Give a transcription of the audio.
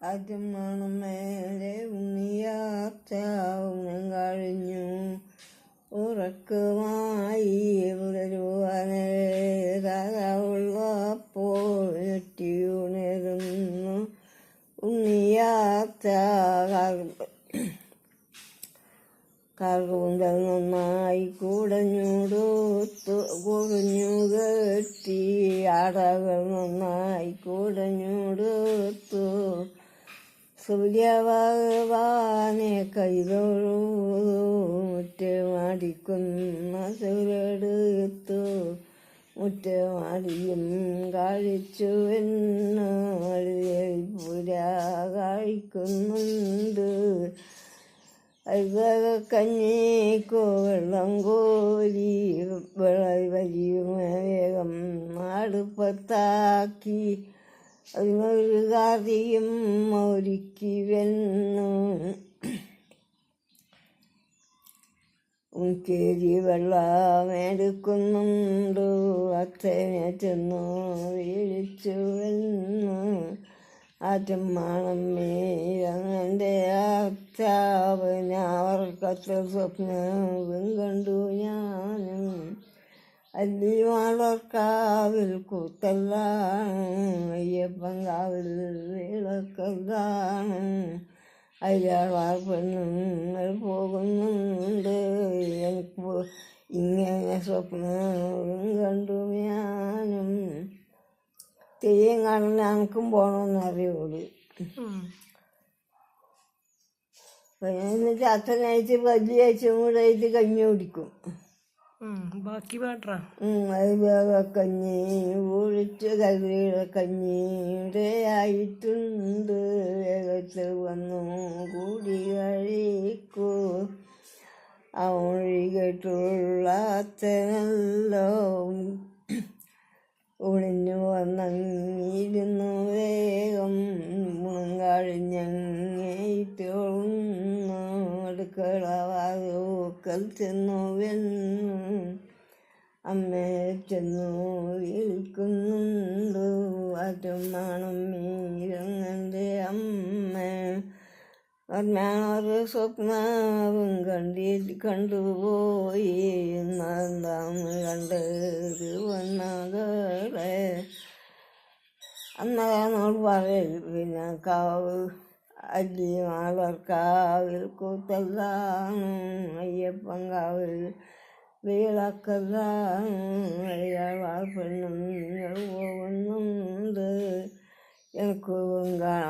ആറ്റും മേലെ ഉണ്ണിയാർച്ചാവും കഴിഞ്ഞു ഉറക്കമായി പുലരുവാനുള്ളപ്പോൾ ഞെട്ടിയുണരുന്നു ഉണ്ണിയാർച്ച കറുന്തൽ നന്നായി കുടഞ്ഞു കെട്ടി അടകൾ നന്നായി കുടഞ്ഞുടുത്തു സൂര്യഭഗവാനെ കൈതൊഴു മുറ്റമടിക്കുന്ന സൂര്യടുത്തു മുറ്റമടിയും കഴിച്ചു പുര കഴിക്കുന്നുണ്ട് കഞ്ഞിക്കോ വെള്ളം കോരി വലിയ വേഗം അടുപ്പത്താക്കി അതിനൊരു കറിയും ഒരുക്കി വെന്നു ഉച്ചേരി വെള്ളമെടുക്കുന്നുണ്ട് അച്ഛനെ ചെന്നു വിളിച്ചു വെന്നു ആറ്റമ്മാണമ്മേ അങ്ങനെ അച്ചാവിന് അവർക്കത്ര സ്വപ്നവും കണ്ടു ഞാനും അല്ലിമാളർക്കാവിൽ കൂത്തല്ലാണ് അയ്യപ്പൻ കാവിൽ വിളക്കല്ലാണ് അയാളാർ പെണ്ണുങ്ങൾ പോകുന്നുണ്ട് എനിക്ക് ഇങ്ങനെ സ്വപ്നവും കണ്ടു ഞാനും തെയ്യം കാണാൻ ഞങ്ങൾക്കും പോകണമെന്ന് അറിയുള്ളൂ. എന്നിട്ട് അച്ഛനായിട്ട് വലിയാഴ്ചയും കൂടെ ആയിട്ട് കഞ്ഞി കുടിക്കും. ബാക്കി പാട്ടാ കഞ്ഞി ഒഴിച്ച് കല്ലിയുടെ കഞ്ഞിയുടെ ആയിട്ടുണ്ട് വേഗത്തിൽ വന്നു കൂടി കഴിക്കൂ മൊഴി കേട്ടുള്ള അച്ഛനല്ലോ ഒളിഞ്ഞു വന്നിരുന്നു വേഗം കഴിഞ്ഞങ്ങേറ്റൊന്നു അടുക്കള വാതിൽക്കൽ ചെന്നു വെന്നു അമ്മേ ചെന്നു വിളിക്കുന്നുണ്ട് ആറ്റുമാണമ്മീരങ്ങൻ്റെ അമ്മ ഞാനൊരു സ്വപ്നവും കണ്ടുപോയി എന്താന്ന് കണ്ടത് വന്നകളെ അന്നോട് പറയരുത് പിന്നെ കാവ് അല്ലിമാളർക്കാവിൽ കൂത്തല്ലാണ് അയ്യപ്പൻ കാവിൽ വിളക്കല്ലാണ് അയാൾ പെണ്ണുങ്ങൾ പോകുന്നുണ്ട് എനിക്കും കാണാൻ